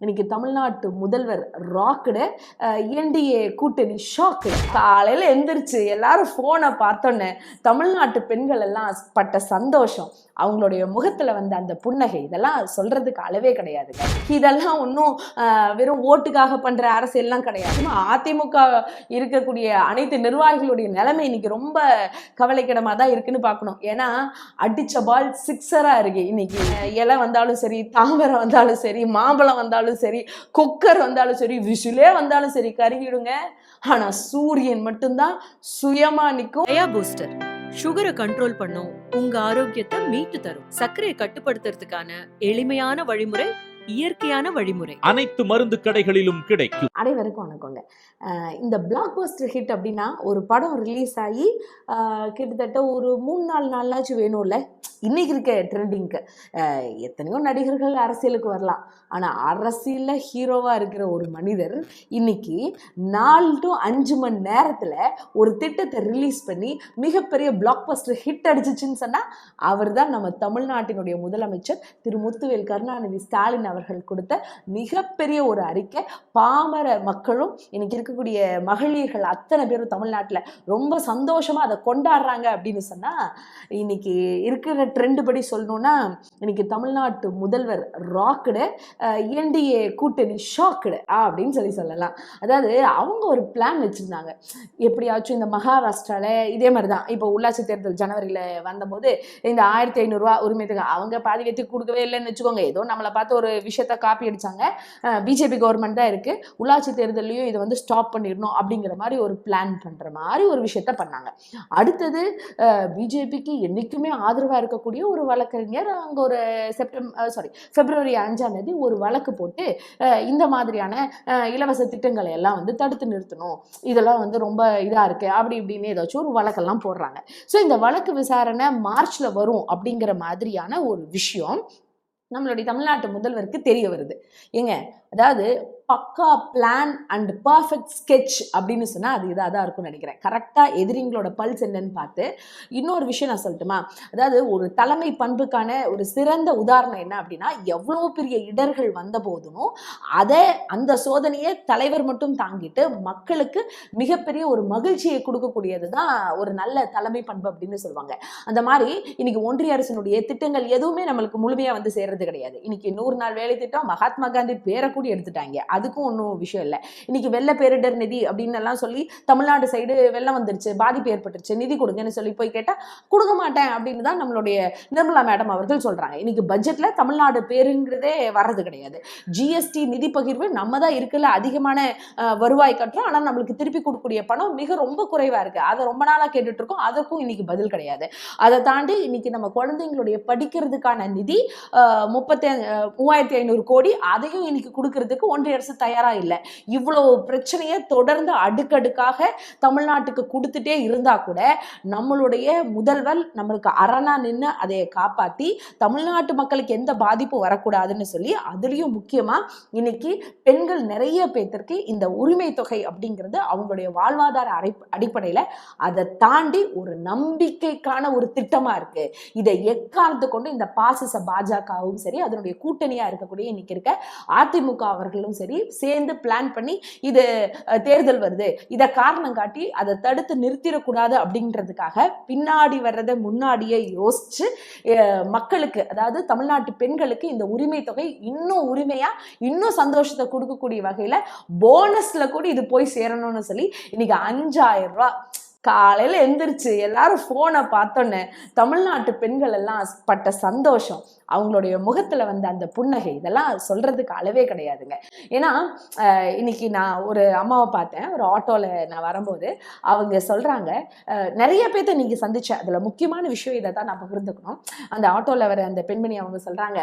இன்னைக்கு தமிழ்நாட்டு முதல்வர் ராக்குடு, என்டிஏ கூட்டணி ஷாக்கு. காலையில் எந்திரிச்சு எல்லாரும் ஃபோனை பார்த்தோன்னே தமிழ்நாட்டு பெண்கள் எல்லாம் பட்ட சந்தோஷம், அவங்களுடைய முகத்துல வந்து அந்த புன்னகை, இதெல்லாம் சொல்றதுக்கு அளவே கிடையாதுங்க. இதெல்லாம் ஒன்றும் வெறும் ஓட்டுக்காக பண்ற அரசியல்லாம் கிடையாது. அதிமுக இருக்கக்கூடிய அனைத்து நிர்வாகிகளுடைய நிலைமை இன்னைக்கு ரொம்ப கவலைக்கிடமா தான் இருக்குன்னு பார்க்கணும். ஏன்னா அடிச்ச பால் சிக்ஸரா இருக்கு. இன்னைக்கு இலை வந்தாலும் சரி, தாமரை வந்தாலும் சரி, மாம்பழம் வந்தாலும் சரி, கொக்கர் வந்தாலும் சரி, விசிலே வந்தாலும் சரி கருகிடுங்க. ஆனா சூரியன் மட்டும்தான் சுயமா நிற்கும். பூஸ்டர் சுகரை கண்ட்ரோல் பண்ணும், உங்க ஆரோக்கியத்தை மீட்டு தரும். சர்க்கரையை கட்டுப்படுத்துறதுக்கான எளிமையான வழிமுறை, இயற்கையான வழிமுறை அனைத்து மருந்து கடைகளிலும் கிடைக்கும். அனைவருக்கும் வணக்கங்க. இந்த பிளாக் பஸ்டர் ஹிட் அப்படின்னா ஒரு படம் ரிலீஸ் ஆகி கிட்டத்தட்ட ஒரு 3-4 நாளாச்சும் வேணும்ல. இன்னைக்கு இருக்க ட்ரெண்டிங்க்கு எத்தனையோ நடிகர்கள் அரசியலுக்கு வரலாம், ஆனால் அரசியலில் ஹீரோவாக இருக்கிற ஒரு மனிதர் இன்னைக்கு 4 to 5 மணி நேரத்தில் ஒரு திட்டத்தை ரிலீஸ் பண்ணி மிகப்பெரிய பிளாக் பஸ்டர் ஹிட் அடிச்சிச்சுன்னு சொன்னால் அவர் தான் நம்ம தமிழ்நாட்டினுடைய முதலமைச்சர் திரு முத்துவேல் கருணாநிதி ஸ்டாலின் அவர்கள் கொடுத்த மிகப்பெரிய ஒரு அறிக்கை. பாமர மக்களும் இன்னைக்கு இருக்கக்கூடிய மகளிர்கள் அத்தனை பேரும் தமிழ்நாட்டில் ரொம்ப சந்தோஷமாக அதை கொண்டாடுறாங்க அப்படின்னு சொன்னால், இன்னைக்கு இருக்கிற ட்ரெண்டு படி சொல்லணும்னா இன்னைக்கு தமிழ்நாட்டு முதல்வர் ராக்குடு, என்டிஏ கூட்டணி ஷாக்குடு அப்படின்னு சொல்லலாம். அதாவது அவங்க ஒரு பிளான் வச்சுருந்தாங்க, எப்படியாச்சும் இந்த மகாராஷ்டிராவில் இதே மாதிரி தான் இப்போ உள்ளாட்சி தேர்தல் ஜனவரியில் வந்தபோது இந்த 1500 ரூபா உரிமைத்துக்கு அவங்க பாதி வெற்றி கொடுக்கவே இல்லைன்னு வச்சுக்கோங்க. ஏதோ நம்மளை பார்த்து ஒரு விஷயத்த காப்பி அடித்தாங்க. பிஜேபி கவர்மெண்ட் தான் இருக்குது, உள்ளாட்சி தேர்தலையும் இதை வந்து ஸ்டாப் பண்ணிடணும் அப்படிங்கிற மாதிரி ஒரு பிளான் பண்ணுற மாதிரி ஒரு விஷயத்த பண்ணாங்க. அடுத்தது பிஜேபிக்கு என்றைக்குமே ஆதரவாக இருக்கக்கூடிய ஒரு வழக்கறிஞர் அங்கே ஒரு பிப்ரவரி 5ஆம் தேதி ஒரு வழக்கு போட்டு இந்த மாதிரியான இலவச திட்டங்களை எல்லாம் வந்து தடுத்து நிறுத்தணும், இதெல்லாம் வந்து ரொம்ப இதாக இருக்கு அப்படி இப்படின்னு ஏதாச்சும் ஒரு வழக்கெல்லாம் போடுறாங்க. ஸோ இந்த வழக்கு விசாரணை மார்ச்ல வரும் அப்படிங்கிற மாதிரியான ஒரு விஷயம் நம்மளுடைய தமிழ்நாட்டு முதல்வருக்கு தெரிய வருது. ஏங்க, அதாவது பக்கா பிளான் அண்ட் பர்ஃபெக்ட் ஸ்கெட்ச் அப்படின்னு சொன்னால் அது இதாக தான் இருக்கும்னு நினைக்கிறேன். கரெக்டாக எதிரிங்களோட பல்ஸ் என்னன்னு பார்த்து. இன்னொரு விஷயம் நான் சொல்லட்டுமா, அதாவது ஒரு தலைமை பண்புக்கான ஒரு சிறந்த உதாரணம் என்ன அப்படின்னா, எவ்வளோ பெரிய இடர்கள் வந்த போதும் அந்த சோதனையை தலைவர் மட்டும் தாங்கிட்டு மக்களுக்கு மிகப்பெரிய ஒரு மகிழ்ச்சியை கொடுக்கக்கூடியது தான் ஒரு நல்ல தலைமை பண்பு அப்படின்னு சொல்லுவாங்க. அந்த மாதிரி இன்னைக்கு ஒன்றிய அரசினுடைய திட்டங்கள் எதுவுமே நம்மளுக்கு முழுமையாக வந்து சேர்றது கிடையாது. இன்னைக்கு 100 நாள் வேலை திட்டம் மகாத்மா காந்தி பேரை கூட எடுத்துட்டாங்க, அதுக்கும் ஒன்றும் விஷயம் இல்லை. இன்னைக்கு வெள்ள பேரிடர் நிதி அப்படின்னு எல்லாம் சொல்லி தமிழ்நாடு சைடு வெள்ளம் வந்துருச்சு, பாதிப்பு ஏற்பட்டுருச்சு, நிதி கொடுங்கன்னு சொல்லி போய் கேட்டால் கொடுக்க மாட்டேன் அப்படின்னு தான் நம்மளுடைய நிர்மலா மேடம் அவர்கள் சொல்றாங்க. இன்னைக்கு பட்ஜெட்ல தமிழ்நாடு பேருங்கிறதே வர்றது கிடையாது. ஜிஎஸ்டி நிதி பகிர்வு நம்ம தான் இருக்குல்ல அதிகமான வருவாய் கட்டுறோம், ஆனால் நம்மளுக்கு திருப்பி கொடுக்கக்கூடிய பணம் மிக ரொம்ப குறைவா இருக்கு. அதை ரொம்ப நாளாக கேட்டுட்டு இருக்கோம், அதற்கும் இன்னைக்கு பதில் கிடையாது. அதை தாண்டி இன்னைக்கு நம்ம குழந்தைங்களுடைய படிக்கிறதுக்கான நிதி 3500 கோடி, அதையும் இன்னைக்கு கொடுக்கறதுக்கு ஒன்றிய அரசு தயாரா இல்லை. இவ்வளவு பிரச்சனையை தொடர்ந்து அடுக்கடுக்காக தமிழ்நாட்டுக்கு கொடுத்துட்டே இருந்தா கூட நம்மளுடைய முதல்வர் நம்மளுக்கு அரணா நின்று அதை காப்பாற்றி தமிழ்நாட்டு மக்களுக்கு எந்த பாதிப்பும் வரக்கூடாதுன்னு சொல்லி, அதுலயும் முக்கியமா இன்னைக்கு பெண்கள் நிறைய பேத்திற்கு இந்த உரிமை தொகை அப்படிங்கிறது அவங்களுடைய வாழ்வாதார அடிப்படையில அதை தாண்டி ஒரு நம்பிக்கைக்கான ஒரு திட்டமா இருக்கு. இதை எக்காரணத்தை கொண்டு இந்த பாசிச பாஜகவும் சரி, அதனுடைய கூட்டணியா இருக்கக்கூடிய இன்னைக்கு இருக்க அதிமுக அவர்களும் சரி சேர்ந்து பிளான் பண்ணி இது தேர்தல் வருது, இதை காரணம் காட்டி அதை தடுத்து நிறுத்திடக்கூடாது அப்படின்றதுக்காக பின்னாடி வர்றதை முன்னாடியே யோசிச்சு மக்களுக்கு, அதாவது தமிழ்நாட்டு பெண்களுக்கு இந்த உரிமை தொகை இன்னும் உரிமையா இன்னும் சந்தோஷத்தை கொடுக்கக்கூடிய வகையில போனஸ்ல கூட இது போய் சேரணும்னு சொல்லி இன்னைக்கு 5000 ரூபா காலையில் எந்திரிச்சு எல்லாரும் ஃபோனை பார்த்தோன்னே தமிழ்நாட்டு பெண்கள் எல்லாம் பட்ட சந்தோஷம், அவங்களுடைய முகத்தில் வந்து அந்த புன்னகை, இதெல்லாம் சொல்கிறதுக்கு அளவே கிடையாதுங்க. ஏன்னா இன்னைக்கு நான் ஒரு அம்மாவை பார்த்தேன், ஒரு ஆட்டோவில் நான் வரும்போது அவங்க சொல்கிறாங்க, நிறைய பேர்த்த நீங்கள் சந்திச்சேன், அதில் முக்கியமான விஷயம் இதை தான் நான் பகிர்ந்துக்கணும். அந்த ஆட்டோவில் வர அந்த பெண்மணி அவங்க சொல்கிறாங்க,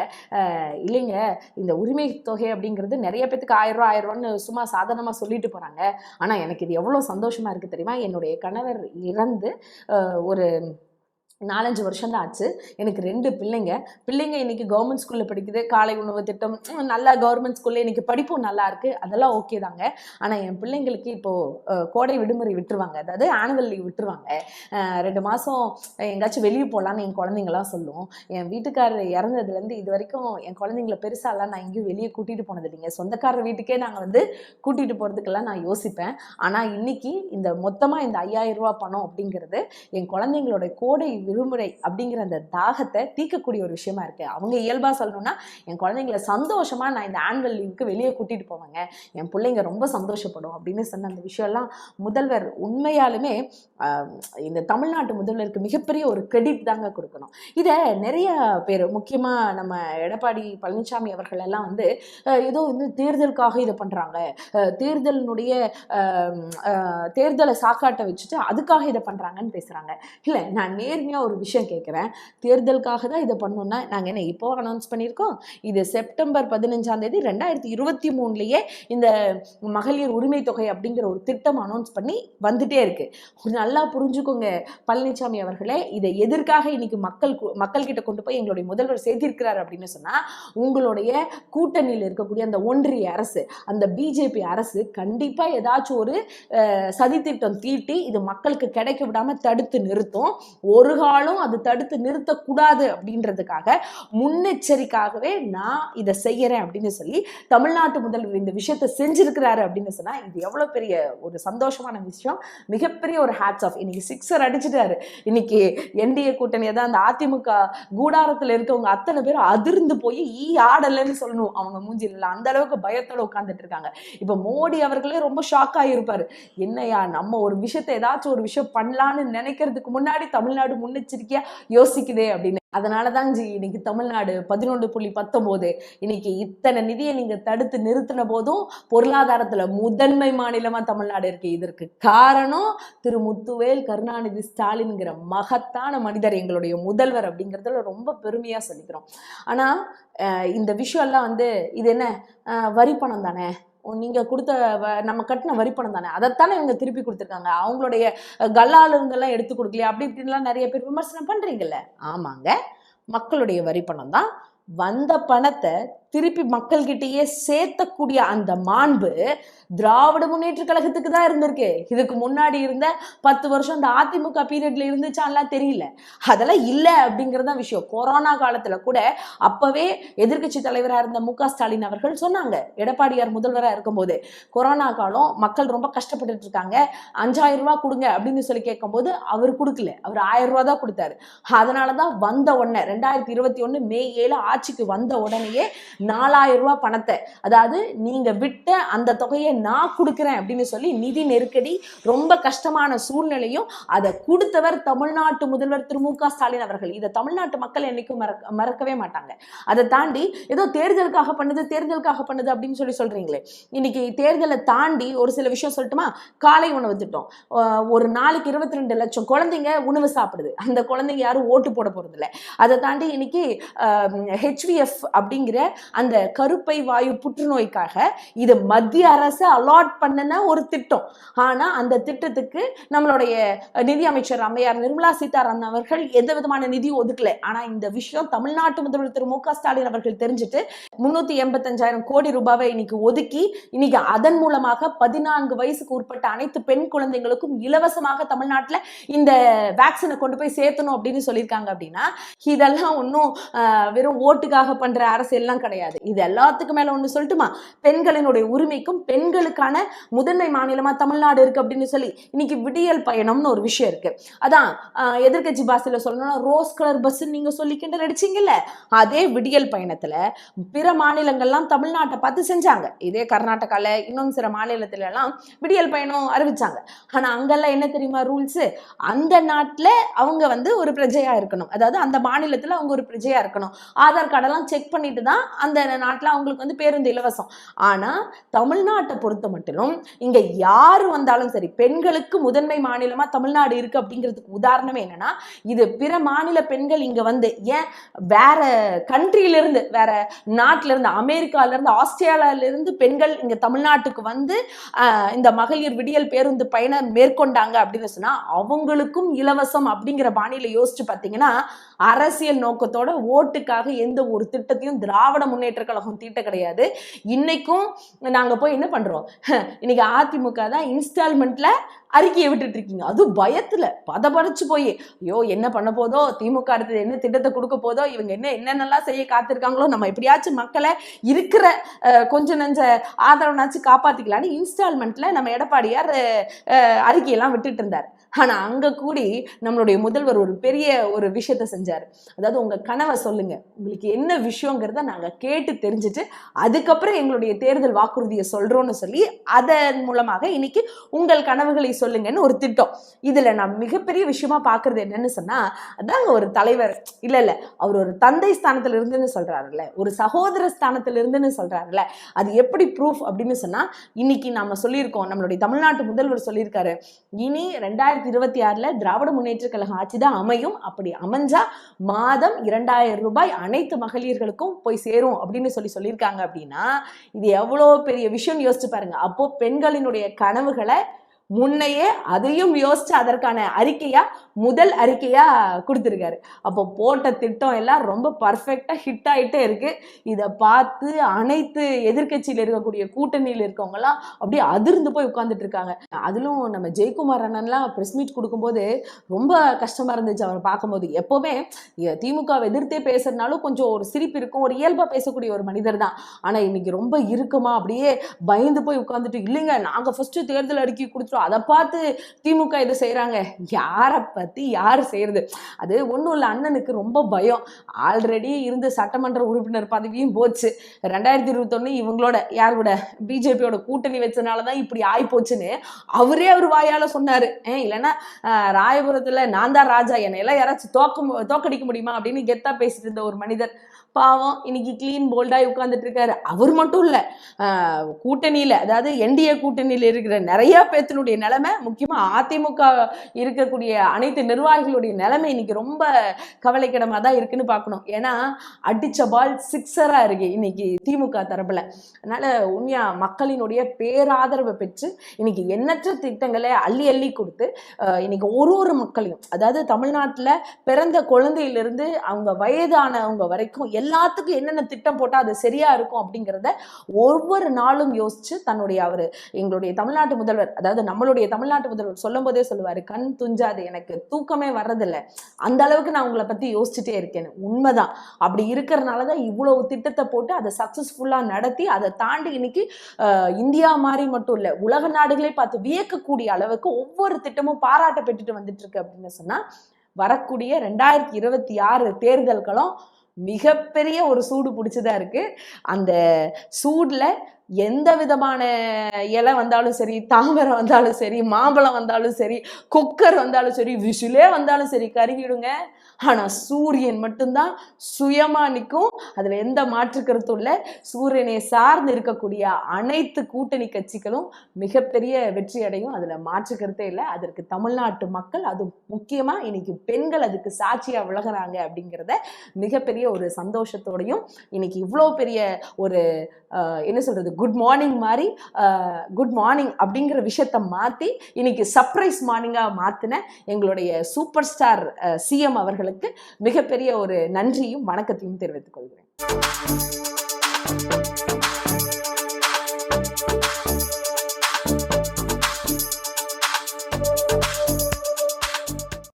இல்லைங்க இந்த உரிமை தொகை அப்படிங்கிறது நிறைய பேத்துக்கு 1000 ரூபா 1000 ரூபான்னு சும்மா சாதாரணமாக சொல்லிட்டு போகிறாங்க, ஆனால் எனக்கு இது எவ்வளோ சந்தோஷமாக இருக்குது தெரியுமா, என்னுடைய கணவர் இறந்து ஒரு 4-5 வருஷம் தான் ஆச்சு. எனக்கு 2 பிள்ளைங்க. இன்னைக்கு கவர்மெண்ட் ஸ்கூல்ல படிக்குது. காலை உணவு திட்டம் நல்லா கவர்மெண்ட் ஸ்கூல்ல இன்னைக்கு படிப்பும் நல்லா இருக்கு. அதெல்லாம் ஓகே தாங்க. ஆனா என் பிள்ளைங்களுக்கு இப்போ கோடை விடுமுறை விட்டுருவாங்க. அதாவது ஆனுவல் லீவ் விட்டுருவாங்க. 2 மாசம் எங்கேயாச்சும் வெளியே போகலான்னு என் குழந்தைங்களாம் சொல்லும். என் வீட்டுக்காரர் இறந்ததுலேருந்து இது வரைக்கும் என் குழந்தைங்கள பெருசாலாம் நான் எங்கேயும் வெளியே கூட்டிகிட்டு போனது இல்லைங்க. சொந்தக்காரர் வீட்டுக்கே நாங்கள் வந்து கூட்டிகிட்டு போகிறதுக்கெல்லாம் நான் யோசிப்பேன். ஆனால் இன்னைக்கு இந்த மொத்தமாக இந்த 5000 ரூபா பணம் அப்படிங்கிறது என் குழந்தைங்களோட கோடை விடுமுறை அப்படிங்கிற அந்த தாகத்தை தீர்க்கக்கூடிய ஒரு விஷயமா இருக்கு. அவங்க இயல்பாக சொல்லணும்னா என் குழந்தைங்கள சந்தோஷமா நான் இந்த ஆனுவல் லீவுக்கு வெளியே கூட்டிட்டு போவாங்க, என் பிள்ளைங்க ரொம்ப சந்தோஷப்படும் அப்படின்னு சொன்ன அந்த விஷயம்லாம் முதல்வர் உண்மையாலுமே இந்த தமிழ்நாட்டு முதல்வருக்கு மிகப்பெரிய ஒரு கிரெடிட் தாங்க கொடுக்கணும். இதை நிறைய பேர் முக்கியமாக நம்ம எடப்பாடி பழனிசாமி அவர்கள் எல்லாம் வந்து ஏதோ வந்து தேர்தலுக்காக இதை பண்றாங்க, தேர்தலை சாக்காட்டை வச்சுட்டு அதுக்காக இதை பண்றாங்கன்னு பேசுறாங்க. இல்லை, நான் நேர்மையாக ஒரு விஷயம் கேட்குறேன். தேர்தலுக்காக தான் இதை பண்ணோம்னா நாங்கள் என்ன இப்போ அனௌன்ஸ் பண்ணியிருக்கோம்? இது செப்டம்பர் 15ஆம் தேதி 2023 இந்த மகளிர் உரிமை தொகை அப்படிங்கிற ஒரு திட்டம் அனௌன்ஸ் பண்ணி வந்துட்டே இருக்கு. நல்லா புரிஞ்சுக்கோங்க பழனிசாமி அவர்களே, இதை எதற்காக இன்னைக்கு மக்கள் கிட்ட கொண்டு போய் எங்களுடைய முதல்வர் சேர்த்திருக்கிறார் அப்படின்னு சொன்னா, உங்களுடைய கூட்டணியில் இருக்கக்கூடிய அந்த ஒன்றிய அரசு, அந்த பிஜேபி அரசு கண்டிப்பா ஏதாச்சும் ஒரு சதித்திட்டம் தீட்டி இது மக்களுக்கு கிடைக்க விடாம தடுத்து நிறுத்தும். ஒரு காலம் அது தடுத்து நிறுத்தக்கூடாது அப்படின்றதுக்காக முன்னெச்சரிக்கையாகவே நான் இதை செய்யறேன் அப்படின்னு சொல்லி தமிழ்நாட்டு முதல்வர் இந்த விஷயத்தை செஞ்சிருக்கிறாரு அப்படின்னு சொன்னா இது எவ்வளவு பெரிய ஒரு சந்தோஷமான விஷயம். மிகப்பெரிய ஒரு ஹேட்ஸ் ஆஃப். இன்னைக்கு 6 அடிச்சுட்டாரு. இன்னைக்கு என்டிஏ கூட்டணியை தான் அந்த அதிமுக கூடாரத்தில் இருக்கவங்க அத்தனை பேரும் அதிர்ந்து போய் ஆடலைன்னு சொல்லணும். அவங்க மூஞ்சில அந்த அளவுக்கு பயத்தோட உட்கார்ந்துட்டு இருக்காங்க. இப்ப மோடி அவர்களே ரொம்ப ஷாக் ஆகியிருப்பாரு. என்னையா நம்ம ஒரு விஷயத்தை ஏதாச்சும் ஒரு விஷயம் பண்ணலான்னு நினைக்கிறதுக்கு முன்னாடி தமிழ்நாடு முன்னெச்சரிக்கையா யோசிக்குதே அப்படின்னு. அதனாலதான் இன்னைக்கு தமிழ்நாடு 11.19 இன்னைக்கு இத்தனை நிதியை நீங்க தடுத்து நிறுத்தின போதும் பொருளாதாரத்துல முதன்மை மாநிலமா தமிழ்நாடு இருக்கு. இதற்கு காரணம் திரு முத்துவேல் கருணாநிதி ஸ்டாலின்ங்கிற மகத்தான மனிதர், எங்களுடைய முதல்வர் அப்படிங்கிறதுல ரொம்ப பெருமையா சொல்லிக்கிறோம். ஆனா இந்த விஷயம் எல்லாம் வந்து இது என்ன வரி பணம் தானே, நீங்கள் கொடுத்த நம்ம கட்டின வரி பணம் தானே, அதைத்தானே இவங்க திருப்பி கொடுத்துருக்காங்க, அவங்களுடைய கல்லால இருந்தெல்லாம் எடுத்து கொடுக்கலையா அப்படி இப்படின்லாம் நிறைய பேர் விமர்சனம் பண்றீங்கல்ல. ஆமாங்க, மக்களுடைய வரி பணம் தான். வந்த பணத்தை திருப்பி மக்கள்கிட்டயே சேர்த்தக்கூடிய அந்த மாண்பு திராவிட முன்னேற்ற கழகத்துக்கு தான் இருந்திருக்கு. இதுக்கு முன்னாடி இருந்த 10 வருஷம் இந்த அதிமுக பீரியட்ல இருந்துச்சான்லாம் தெரியல. அதெல்லாம் இல்லை அப்படிங்கிறதா விஷயம். கொரோனா காலத்துல கூட அப்பவே எதிர்கட்சி தலைவராக இருந்த மு க ஸ்டாலின் அவர்கள் சொன்னாங்க, எடப்பாடியார் முதல்வராக இருக்கும்போது கொரோனா காலம் மக்கள் ரொம்ப கஷ்டப்பட்டு இருக்காங்க, 5000 ரூபாய் கொடுங்க அப்படின்னு சொல்லி கேட்கும்போது அவர் கொடுக்கல, அவர் 1000 ரூபாய் தான் கொடுத்தாரு. அதனாலதான் வந்த உடனே 2021 மே 7 ஆட்சிக்கு வந்த உடனேயே 4000 ரூபாய் பணத்தை, அதாவது நீங்க விட்ட அந்த தொகையை நான் கொடுக்குறேன் அப்படின்னு சொல்லி நிதி நெருக்கடி ரொம்ப கஷ்டமான சூழ்நிலையும் அதை கொடுத்தவர் தமிழ்நாட்டு முதல்வர் திரு மு க ஸ்டாலின் அவர்கள். இதை தமிழ்நாட்டு மக்கள் என்னைக்கும் மறக்கவே மாட்டாங்க. அதை தாண்டி ஏதோ தேர்தலுக்காக பண்ணுது அப்படின்னு சொல்றீங்களே. இன்னைக்கு தேர்தலை தாண்டி ஒரு சில விஷயம் சொல்லட்டுமா? காலை உணவு திட்டம், ஒரு நாளைக்கு 22 லட்சம் குழந்தைங்க உணவு சாப்பிடுது. அந்த குழந்தைங்க யாரும் ஓட்டு போட போறது இல்லை. அதை தாண்டி இன்னைக்கு HVF அப்படிங்கிற அந்த கருப்பை வாயு புற்றுநோய்க்காக இது மத்திய அரசு அலாட் பண்ணன ஒரு திட்டம். ஆனா அந்த திட்டத்துக்கு நம்மளுடைய நிதி அமைச்சர் அம்மையார் நிர்மலா சீதாராமன் அவர்கள் எந்த விதமான நிதி ஒதுக்கல. ஆனா இந்த விஷயம் தமிழ்நாட்டு முதல்வர் திரு மு க ஸ்டாலின் அவர்கள் தெரிஞ்சுட்டு 385,000 கோடி ரூபாவை இன்னைக்கு ஒதுக்கி இன்னைக்கு அதன் மூலமாக 14 வயசுக்கு உட்பட்ட அனைத்து பெண் குழந்தைகளுக்கும் இலவசமாக தமிழ்நாட்டுல இந்த வேக்சினை கொண்டு போய் சேர்த்தணும் அப்படின்னு சொல்லியிருக்காங்க. அப்படின்னா இதெல்லாம் ஒன்றும் வெறும் ஓட்டுக்காக பண்ற அரசியல்லாம் கிடையாது. இது எல்லாத்துக்கும் மேல ஒண்ணு சொல்லட்டுமா? பெண்களினுடைய உரிமைக்கும் பெண்களுக்கான முதன்மை மாநிலமா தமிழ்நாடு இருக்கு அப்படின்னு சொல்லி இன்னைக்கு விடியல் பயணம்னு ஒரு விஷயம் இருக்கு. அதான் எதிர்கட்சி பாஷையில சொல்லணும்னா ரோஸ் கலர் பஸ் நீங்க சொல்லிக்கிட்டு நடிச்சீங்கல்ல, அதே விடியல் பயணத்துல பிற மாநிலங்கள்லாம் தமிழ்நாட்டை பார்த்து செஞ்சாங்க. இதே கர்நாடகால இன்னும் சில மாநிலத்துல எல்லாம் விடியல் பயணம் அறிவிச்சாங்க. ஆனா அங்கெல்லாம் என்ன தெரியுமா ரூல்ஸ்? அந்த நாட்டுல அவங்க வந்து ஒரு பிரஜையா இருக்கணும், அதாவது அந்த மாநிலத்துல அவங்க ஒரு பிரஜையா இருக்கணும், ஆதார் கார்டெல்லாம் செக் பண்ணிட்டு தான் அந்த நாட்டில் அவங்களுக்கு வந்து பேருந்து இலவசம். ஆனால் தமிழ்நாட்டை பொறுத்த மட்டிலும் இங்கே யார் வந்தாலும் சரி, பெண்களுக்கு முதன்மை மாநிலமாக தமிழ்நாடு இருக்குது அப்படிங்கிறதுக்கு உதாரணமே என்னன்னா, இது பிற மாநில பெண்கள் இங்கே வந்து ஏன் வேற கண்ட்ரியிலிருந்து, வேற நாட்டிலிருந்து, அமெரிக்காவிலேருந்து, ஆஸ்திரேலியாவிலிருந்து பெண்கள் இங்கே தமிழ்நாட்டுக்கு வந்து இந்த மகளிர் விடியல் பேருந்து பயணம் மேற்கொண்டாங்க அப்படின்னு சொன்னா அவங்களுக்கும் இலவசம் அப்படிங்கிற பாணியில யோசிச்சு பார்த்தீங்கன்னா, அரசியல் நோக்கத்தோட ஓட்டுக்காக எந்த ஒரு திட்டத்தையும் திராவிட முன்னேற்ற கழகம் தீட்ட கிடையாது. இன்னைக்கும் நாங்க போய் என்ன பண்றோம், இன்னைக்கு அதிமுக தான் இன்ஸ்டால்மெண்ட்ல அறிக்கையை விட்டுட்டு இருக்கீங்க. அதுவும் பயத்துல பதபடைச்சு போய், ஐயோ என்ன பண்ண போதோ, திமுக அடுத்தது என்ன திட்டத்தை கொடுக்க போதோ, இவங்க என்னென்னலாம் செய்ய காத்திருக்காங்களோ, நம்ம எப்படியாச்சும் மக்களை இருக்கிற கொஞ்சம் நஞ்ச ஆதரவுனாச்சும் காப்பாத்திக்கலான்னு இன்ஸ்டால்மெண்ட்ல நம்ம எடப்பாடியார் அறிக்கையெல்லாம் விட்டுட்டு இருந்தார். ஆனா அங்க கூடி நம்மளுடைய முதல்வர் ஒரு பெரிய ஒரு விஷயத்த செஞ்சாரு. அதாவது உங்க கனவை சொல்லுங்க, உங்களுக்கு என்ன விஷயங்கிறத நாங்க கேட்டு தெரிஞ்சுட்டு அதுக்கப்புறம் எங்களுடைய தேர்தல் வாக்குறுதியை சொல்றோம்னு சொல்லி அதன் மூலமாக இன்னைக்கு உங்கள் கனவுகளை சொல்லுங்கன்னு ஒரு திட்டம். இதுல நான் மிகப்பெரிய விஷயமா பாக்குறது என்னன்னு சொன்னா, அதாங்க ஒரு தலைவர் இல்ல அவர் ஒரு தந்தை ஸ்தானத்துல இருந்துன்னு சொல்றாருல்ல, ஒரு சகோதர ஸ்தானத்துல இருந்துன்னு சொல்றாருல்ல, அது எப்படி ப்ரூஃப் அப்படின்னு சொன்னா, இன்னைக்கு நாம சொல்லியிருக்கோம், நம்மளுடைய தமிழ்நாட்டு முதல்வர் சொல்லியிருக்காரு, இனி 2026 திராவிட முன்னேற்ற கழகம் ஆட்சி தான் அமையும். அப்படி அமைஞ்சா மாதம் 2000 ரூபாய் அனைத்து மகளிர்களுக்கும் போய் சேரும் அப்படின்னு சொல்லியிருக்காங்க. அப்படின்னா இது எவ்வளவு பெரிய விஷயம் யோசிச்சு பாருங்க. அப்போ பெண்களினுடைய கனவுகளை முன்னையே அதையும் யோசிச்சு அதற்கான அறிக்கையா, முதல் அறிக்கையா கொடுத்துருக்காரு. அப்போ போட்ட திட்டம் எல்லாம் ரொம்ப பர்ஃபெக்டா ஹிட் ஆயிட்டே இருக்கு. இதை பார்த்து அனைத்து எதிர்கட்சியில் இருக்கக்கூடிய கூட்டணியில் இருக்கவங்க எல்லாம் அப்படியே அதிர்ந்து போய் உட்கார்ந்துட்டு இருக்காங்க. அதிலும் நம்ம ஜெயக்குமார் அண்ணன்லாம் பிரஸ் மீட் கொடுக்கும்போது ரொம்ப கஷ்டமா இருந்துச்சு அவரை பார்க்கும்போது. எப்பவுமே திமுக எதிர்த்தே பேசுறதுனாலும் கொஞ்சம் ஒரு சிரிப்பு இருக்கும், ஒரு இயல்பா பேசக்கூடிய ஒரு மனிதர் தான். ஆனா இன்னைக்கு ரொம்ப இருக்குமா, அப்படியே பயந்து போய் உட்கார்ந்துட்டு, இல்லைங்க நாங்க ஃபர்ஸ்ட் தேர்தல் அறிக்கை கொடுத்துருவோம், அதை பார்த்து திமுக இதை செய்யறாங்க. யாரை பத்தி யாரு செய்யறது? அது ஒன்றும் இல்லை, அண்ணனுக்கு ரொம்ப பயம். ஆல்ரெடி இருந்த சட்டமன்ற உறுப்பினர் பதவியும் போச்சு. 2021 இவங்களோட யார் கூட, பிஜேபியோட கூட்டணி வச்சதுனாலதான் இப்படி ஆயிப்போச்சுன்னு அவரே அவர் வாயால சொன்னாரு. இல்லைன்னா ராயபுரத்துல நான் தான் ராஜா, என்னையெல்லாம் யாராச்சும் தோக்கடிக்க முடியுமா அப்படின்னு கெத்தா பேசிட்டு இருந்த ஒரு மனிதர் பாவம் இன்னைக்கு கிளீன் போல்டாக உட்கார்ந்துட்டு இருக்காரு. அவர் மட்டும் இல்லை, கூட்டணியில், அதாவது என்டிஏ கூட்டணியில் இருக்கிற நிறைய பேத்தினுடைய நிலைமை, முக்கியமாக அதிமுக இருக்கக்கூடிய அனைத்து நிர்வாகிகளுடைய நிலைமை இன்னைக்கு ரொம்ப கவலைக்கிடமாக தான் இருக்குன்னு பார்க்கணும். ஏன்னா அடிச்ச பால் சிக்ஸராக இருக்கு இன்னைக்கு திமுக தரப்புல. அதனால உண்மையா மக்களினுடைய பேராதரவை பெற்று இன்னைக்கு எண்ணற்ற திட்டங்களை அள்ளி அள்ளி கொடுத்து இன்னைக்கு ஒரு மக்களையும், அதாவது தமிழ்நாட்டில் பிறந்த குழந்தையிலிருந்து அவங்க வயதானவங்க வரைக்கும் எல்லாத்துக்கும் என்னென்ன திட்டம் போட்டால் அது சரியா இருக்கும் அப்படிங்கிறத ஒவ்வொரு நாளும் யோசிச்சு தன்னுடைய எங்களுடைய தமிழ்நாட்டு முதல்வர், அதாவது நம்மளுடைய தமிழ்நாட்டு முதல்வர் சொல்லும் போதே சொல்லுவாரு, கண் துஞ்சாது, எனக்கு தூக்கமே வர்றதில்லை, அந்த அளவுக்கு நான் உங்களை பத்தி யோசிச்சுட்டே இருக்கேன். உண்மைதான். அப்படி இருக்கிறதுனாலதான் இவ்வளவு திட்டத்தை போட்டு அதை சக்சஸ்ஃபுல்லா நடத்தி அதை தாண்டி இன்னைக்கு இந்தியா மாதிரி மட்டும் இல்லை, உலக நாடுகளே பார்த்து வியக்கக்கூடிய அளவுக்கு ஒவ்வொரு திட்டமும் பாராட்ட பெற்றுட்டு வந்துட்டு இருக்கு. அப்படின்னு சொன்னா வரக்கூடிய 2026 தேர்தல்களும் மிகப்பெரிய ஒரு சூடு பிடிச்சதா இருக்கு. அந்த சூடுல எந்த விதமான இலை வந்தாலும் சரி, தாமரை வந்தாலும் சரி, மாம்பழம் வந்தாலும் சரி, குக்கர் வந்தாலும் சரி, விசிலே வந்தாலும் சரி கருகிடுங்க. ஆனா சூரியன் மட்டும்தான் சுயமா நிற்கும். அதுல எந்த மாற்று கருத்தும் இல்லை. சூரியனை சார்ந்து இருக்கக்கூடிய அனைத்து கூட்டணி கட்சிகளும் மிகப்பெரிய வெற்றி அடையும், அதுல மாற்று கருத்தே இல்லை. அதற்கு தமிழ்நாட்டு மக்கள், அது முக்கியமா இன்னைக்கு பெண்கள் அதுக்கு சாட்சியா விலகுறாங்க அப்படிங்கிறத மிகப்பெரிய ஒரு சந்தோஷத்தோடையும், இன்னைக்கு இவ்வளோ பெரிய ஒரு என்ன சொல்றது, குட் மார்னிங் மாதிரி குட் மார்னிங் அப்படிங்கிற விஷயத்த மாற்றி இன்னைக்கு சர்ப்ரைஸ் மார்னிங்காக மாற்றின எங்களுடைய சூப்பர் ஸ்டார் சிஎம் அவர்களுக்கு மிகப்பெரிய ஒரு நன்றியும் வணக்கத்தையும் தெரிவித்துக் கொள்கிறேன்.